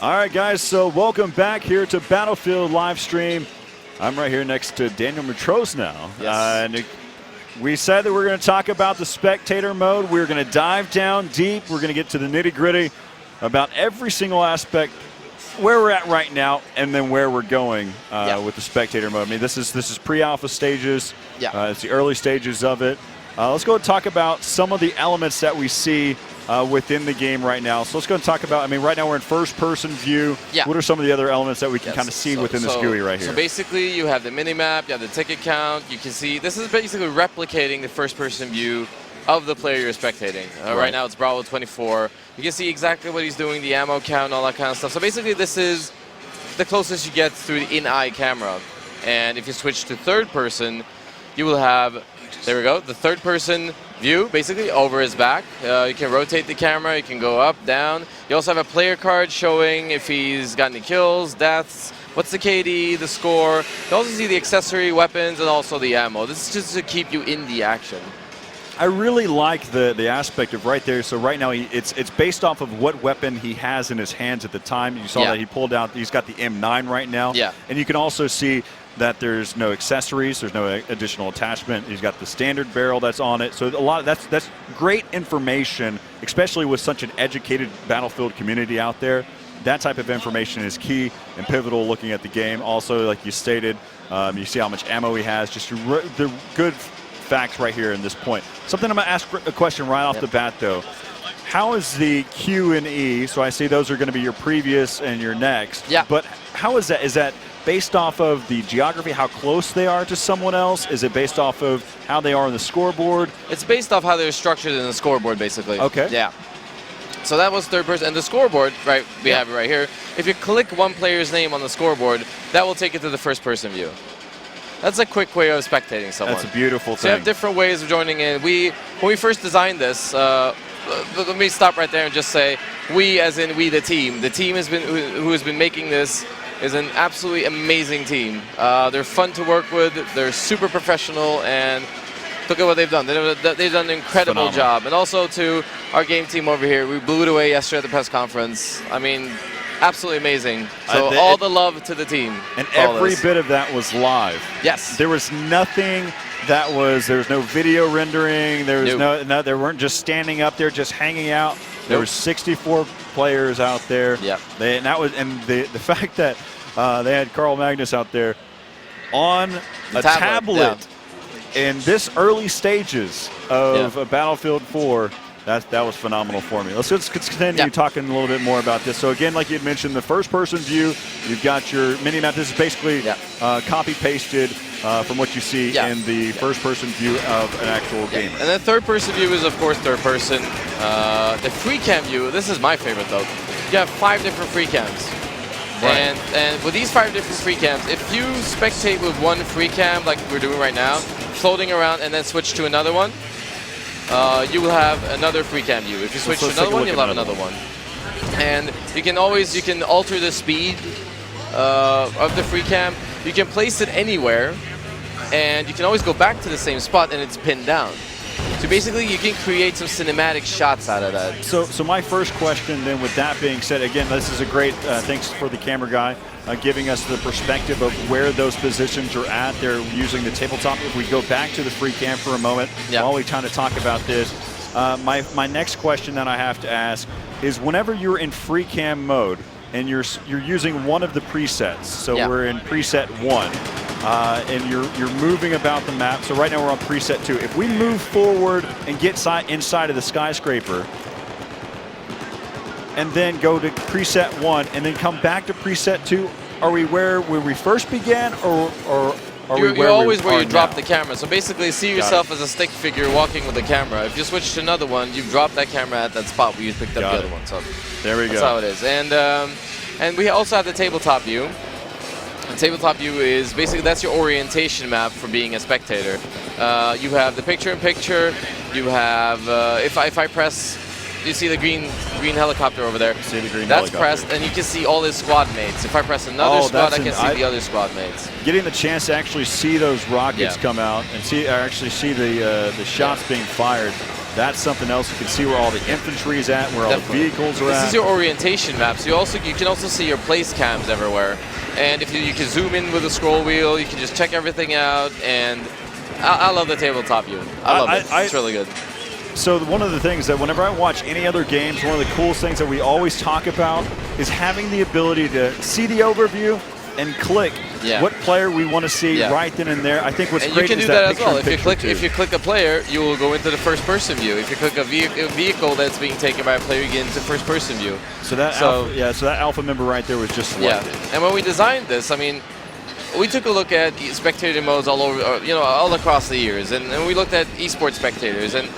All right, guys, so welcome back here to Battlefield live stream. I'm right here next to Daniel Matros now. Yes. And we said that we're going to talk about the spectator mode. We're going to dive down deep. We're going to get to the nitty-gritty about every single aspect, where we're at right now, and then where we're going with the spectator mode. I mean, this is pre-alpha stages. It's the early stages of it. Let's go and talk about some of the elements that we see within the game right now. So let's go and talk about, I mean, right now we're in first-person view. What are some of the other elements that we can kind of see within this GUI right here? So basically, you have the mini-map, you have the ticket count. You can see, this is basically replicating the first-person view of the player you're spectating. Right now, it's Bravo 24. You can see exactly what he's doing, the ammo count, all that kind of stuff. So basically, this is the closest you get through the in-eye camera. And if you switch to third-person, you will have, there we go, the third-person view, basically, over his back. You can rotate the camera, you can go up, down. You also have a player card showing if he's got any kills, deaths, what's the KD, the score. You also see the accessory weapons and also the ammo. This is just to keep you in the action. I really like the aspect of right there. So right now, it's based off of what weapon he has in his hands at the time. You saw that he pulled out, he's got the M9 right now. And you can also see that there's no accessories, there's no additional attachment. He's got the standard barrel that's on it. So a lot of that's great information, especially with such an educated Battlefield community out there. That type of information is key and pivotal looking at the game. Also, like you stated, you see how much ammo he has. Just the good facts right here in this point. Something I'm going to ask a question right off the bat, though. How is the Q and E? So I see those are going to be your previous and your next. But how is that? Is that based off of the geography, how close they are to someone else? Is it based off of how they are on the scoreboard? It's based off how they're structured in the scoreboard, basically. Okay. So that was third person. And the scoreboard, right, we have it right here. If you click one player's name on the scoreboard, that will take you to the first person view. That's a quick way of spectating someone. That's a beautiful thing. So you have different ways of joining in. When we first designed this, let me stop right there and just say, we as in we the team. The team who has been making this is an absolutely amazing team. They're fun to work with. They're super professional, and look at what they've done. They've done an incredible job. And also to our game team over here, we blew it away yesterday at the press conference. I mean, absolutely amazing. So all the love to the team. And every bit of that was live. Yes. There was nothing that was, there was no video rendering. There was no, they weren't just standing up there, just hanging out. There were 64 players out there. The fact that they had Carl Magnus out there on a tablet in this early stages of Battlefield 4. That was phenomenal for me. Let's continue talking a little bit more about this. So again, like you had mentioned, the first-person view, you've got your mini-map. This is basically copy-pasted from what you see in the first-person view of an actual gamer. And then third-person view is, of course, third-person. The free cam view, this is my favorite, though. You have 5 different free cams. And with these 5 different free cams, if you spectate with one free cam, like we're doing right now, floating around and then switch to another one, you will have another free cam view. If you switch to another one, you'll have another one. And you can alter the speed of the free cam. You can place it anywhere, and you can always go back to the same spot, and it's pinned down. So basically, you can create some cinematic shots out of that. So my first question then, with that being said, again, this is a great, thanks for the camera guy, giving us the perspective of where those positions are at. They're using the tabletop. If we go back to the free cam for a moment, while we kind of talk about this, my next question that I have to ask is, whenever you're in free cam mode and you're using one of the presets, so we're in preset 1, and you're moving about the map. So right now we're on preset 2. If we move forward and get inside of the skyscraper, and then go to preset 1, and then come back to preset 2, are we where we first began, or are we where you're always where you drop now? the camera. So basically, see yourself as a stick figure walking with the camera. If you switch to another one, you've dropped that camera at that spot where you picked up the other one. So there we go. That's how it is. And we also have the tabletop view. The tabletop view is basically, that's your orientation map for being a spectator. You have the picture-in-picture. You have, if I press, you see the green helicopter over there. See the green That's helicopter. Pressed, and you can see all his squad mates. If I press another squad, I can see the other squad mates. Getting the chance to actually see those rockets come out and actually see the shots being fired. That's something else. You can see where all the infantry is at, where all the vehicles are at. This is your orientation map, so you can also see your place cams everywhere. And if you can zoom in with the scroll wheel, you can just check everything out. And I love the tabletop view. I love it. It's really good. So one of the things that whenever I watch any other games, one of the coolest things that we always talk about is having the ability to see the overview and click what player we want to see right then and there. I think what's great is that you can do that as well. If you click a player, you will go into the first-person view. If you click a vehicle that's being taken by a player, you get into first-person view. So that alpha member right there was just selected. Yeah, and when we designed this, I mean, we took a look at spectator modes all over, all across the years, and we looked at esports spectators. And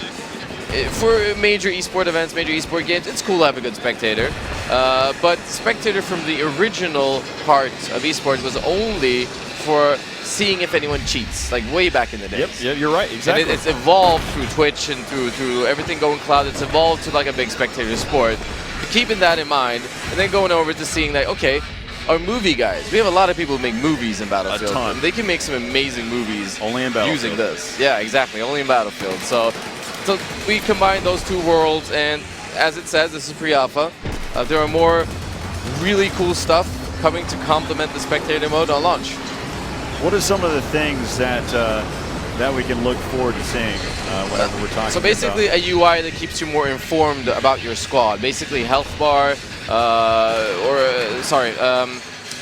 for major esport events, major esport games, it's cool to have a good spectator. But spectator from the original part of esports was only for seeing if anyone cheats, like way back in the days. Yep, you're right, exactly. And it's evolved through Twitch and through everything going cloud. It's evolved to like a big spectator sport. Keeping that in mind, and then going over to seeing that, okay, our movie guys, we have a lot of people who make movies in Battlefield. A ton. And they can make some amazing movies only in Battlefield. Using this. Yeah, exactly, only in Battlefield. So we combine those two worlds, and as it says, this is pre-alpha. There are more really cool stuff coming to complement the spectator mode on launch. What are some of the things that that we can look forward to seeing whenever we're talking about? So basically a UI that keeps you more informed about your squad. Basically health bar,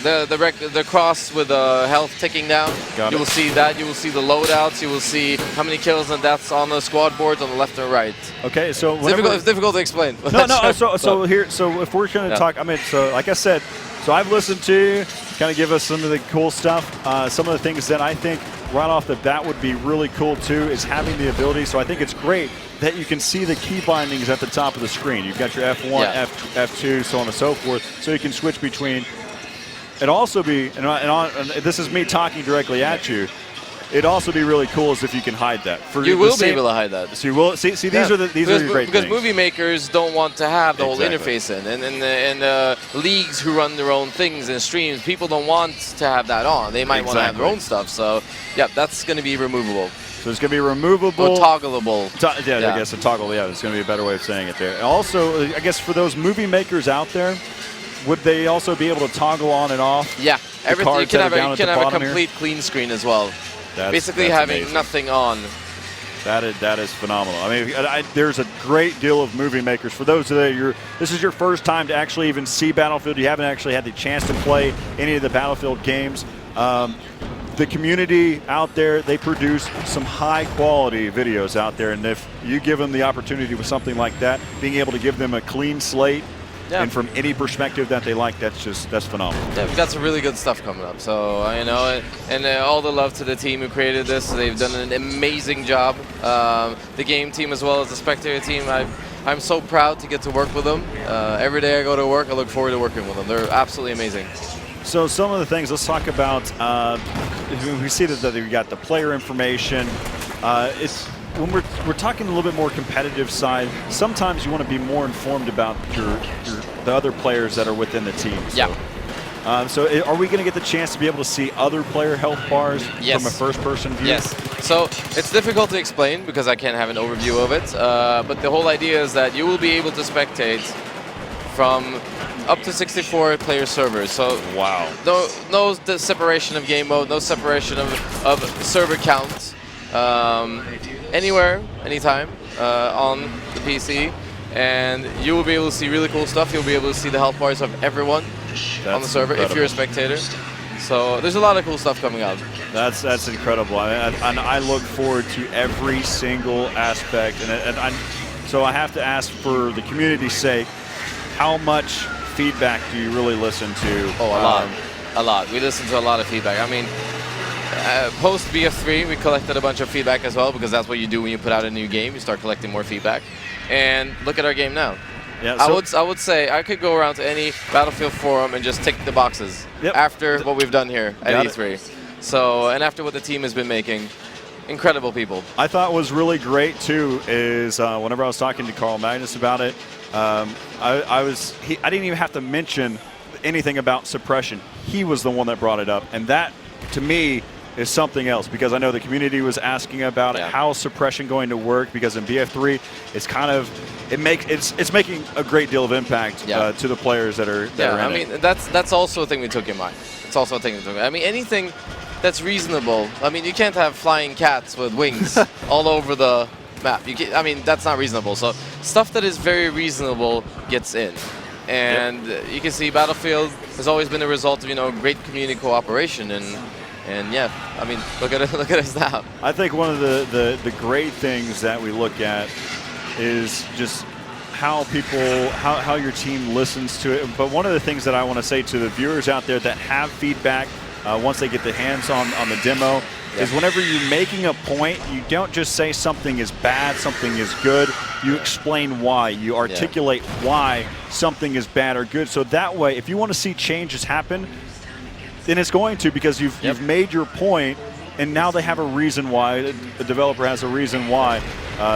the cross with the health ticking down. You will see that. You will see the loadouts. You will see how many kills and deaths on the squad boards on the left and right. Okay, so it's difficult to explain. No. So if we're going to talk, I mean, so like I said, so I've listened to you, kind of give us some of the cool stuff. Some of the things that I think right off the bat would be really cool too is having the ability. So I think it's great that you can see the key bindings at the top of the screen. You've got your F1, F2, so on and so forth. So you can switch between. It'd also be, and this is me talking directly at you, it'd also be really cool as if you can hide that. You will be able to hide that. So you will see. These are the great things. Because movie makers don't want to have the whole interface in, and leagues who run their own things and streams, people don't want to have that on. They might want to have their own stuff. So yeah, that's going to be removable. So it's going to be removable. Or toggleable. I guess a toggle. Yeah, it's going to be a better way of saying it there. And also, I guess for those movie makers out there, would they also be able to toggle on and off? Yeah, everything. You can have a complete clean screen as well. Basically having amazing. Nothing on. That is phenomenal. I mean, there's a great deal of movie makers. For those that this is your first time to actually even see Battlefield, you haven't actually had the chance to play any of the Battlefield games. The community out there, they produce some high quality videos out there, and if you give them the opportunity with something like that, being able to give them a clean slate, and from any perspective that they like, that's phenomenal. Yeah, we've got some really good stuff coming up. So and all the love to the team who created this. They've done an amazing job. The game team as well as the spectator team. I'm so proud to get to work with them. Every day I go to work, I look forward to working with them. They're absolutely amazing. So some of the things, let's talk about. We see that we got the player information. When we're talking a little bit more competitive side, sometimes you want to be more informed about the other players that are within the team. So, so are we going to get the chance to be able to see other player health bars from a first-person view? Yes. So it's difficult to explain because I can't have an overview of it. But the whole idea is that you will be able to spectate from up to 64 player servers. So no separation of game mode, no separation of server count. Anywhere, anytime on the PC, and you will be able to see really cool stuff. You'll be able to see the health bars of everyone on the server if you're a spectator. So there's a lot of cool stuff coming out. That's incredible. I look forward to every single aspect, so I have to ask for the community's sake, how much feedback do you really listen to? Oh, a lot. We listen to a lot of feedback. I mean, post BF3, we collected a bunch of feedback as well, because that's what you do when you put out a new game. You start collecting more feedback. And look at our game now. Yeah, I would say I could go around to any Battlefield forum and just tick the boxes after what we've done here at E3. So, and after what the team has been making, incredible people. I thought was really great too is whenever I was talking to Carl Magnus about it, I didn't even have to mention anything about suppression. He was the one that brought it up, and that to me is something else, because I know the community was asking about how suppression going to work, because in BF3 it's kind of it's making a great deal of impact to the players that are in I mean that's also a thing we took in mind. It's also a thing we took. I mean anything that's reasonable. I mean you can't have flying cats with wings all over the map. You can, I mean that's not reasonable. So stuff that is very reasonable gets in. And you can see Battlefield has always been a result of great community cooperation, and yeah, I mean look at us now. I think one of the great things that we look at is just how your team listens to it. But one of the things that I want to say to the viewers out there that have feedback once they get their hands on the demo is whenever you're making a point, you don't just say something is bad, something is good. You explain why. You articulate why something is bad or good. So that way, if you want to see changes happen, then it's going to, because you've made your point, and now they have a reason why. The developer has a reason why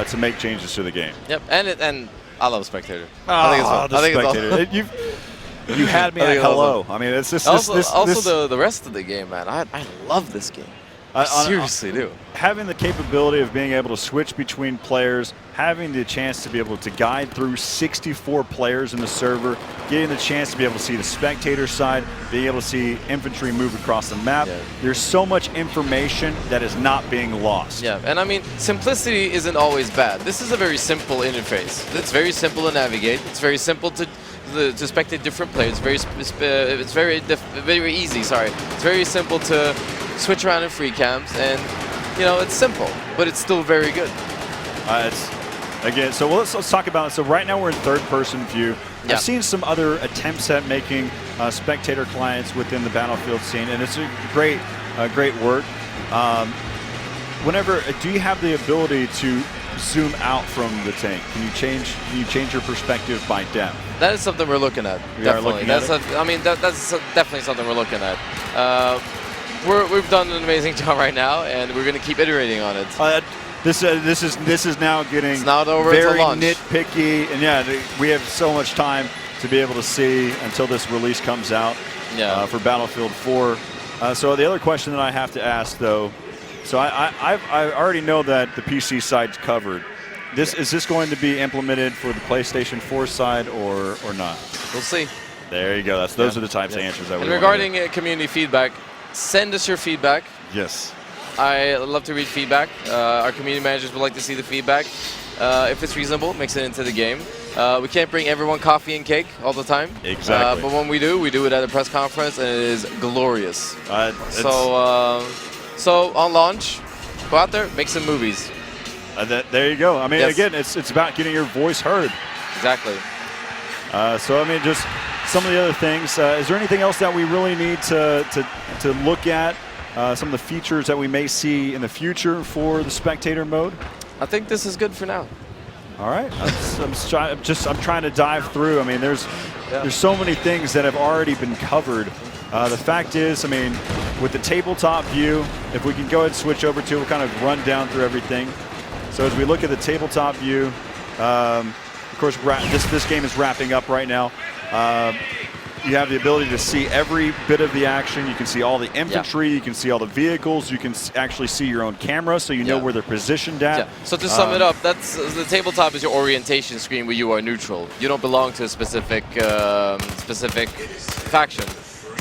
to make changes to the game. Yep, and I love Spectator. I think it's Spectator. You had me at hello. I mean, it's just the rest of the game, man. I love this game. I seriously do. Having the capability of being able to switch between players, having the chance to be able to guide through 64 players in the server, getting the chance to be able to see the spectator side, being able to see infantry move across the map. There's so much information that is not being lost. Yeah, and I mean, simplicity isn't always bad. This is a very simple interface. It's very simple to navigate. It's very simple to spectate different players. It's very easy. Sorry, it's very simple to switch around in free cams, and it's simple, but it's still very good. So let's talk about it. So right now we're in third-person view. I've seen some other attempts at making spectator clients within the Battlefield scene, and it's a great work. Do you have the ability to zoom out from the tank? Can you change your perspective by depth? That is something we're looking at. Definitely. That's definitely something we're looking at. We've done an amazing job right now, and we're going to keep iterating on it. This is now getting very nitpicky, and we have so much time to be able to see until this release comes out for Battlefield 4. So the other question that I have to ask, though, so I already know that the PC side's covered. Is this going to be implemented for the PlayStation 4 side or not? We'll see. There you go. Those are the types of answers that we want. Regarding community feedback, send us your feedback. Yes. I love to read feedback. Our community managers would like to see the feedback. If it's reasonable, mix it into the game. We can't bring everyone coffee and cake all the time. Exactly. But when we do it at a press conference, and it is glorious. So on launch, go out there, make some movies. There you go. I mean, again, it's about getting your voice heard. Exactly. So I mean, just some of the other things. Is there anything else that we really need to look at? Some of the features that we may see in the future for the spectator mode? I think this is good for now. All right. I'm trying to dive through. I mean, there's so many things that have already been covered. The fact is, I mean, with the tabletop view, if we can go ahead and switch over to, we'll kind of run down through everything. So as we look at the tabletop view, of course, this game is wrapping up right now. You have the ability to see every bit of the action. You can see all the infantry. You can see all the vehicles. You can actually see your own camera, so you know where they're positioned at. So to sum it up, that's the tabletop is your orientation screen where you are neutral. You don't belong to a specific faction.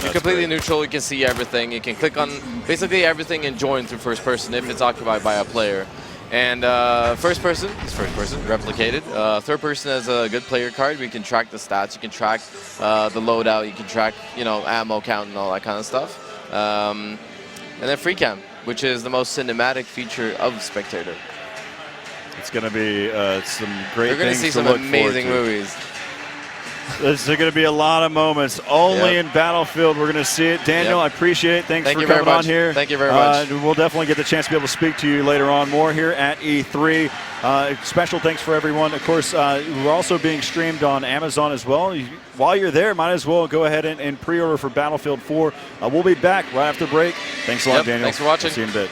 You're completely neutral. You can see everything. You can click on basically everything and join through first person if it's occupied by a player. And first person is first person, replicated. Third person has a good player card. We can track the stats. You can track the loadout. You can track, ammo count and all that kind of stuff. And then free cam, which is the most cinematic feature of Spectator. It's going to be some great things to look forward to. You're going to see some amazing movies. There's going to be a lot of moments only in Battlefield. We're going to see it. Daniel, I appreciate it. Thanks for coming on here. Thank you very much. We'll definitely get the chance to be able to speak to you later on more here at E3. Special thanks for everyone. Of course, we're also being streamed on Amazon as well. While you're there, might as well go ahead and pre-order for Battlefield 4. We'll be back right after break. Thanks a lot, Daniel. Thanks for watching. See you in a bit.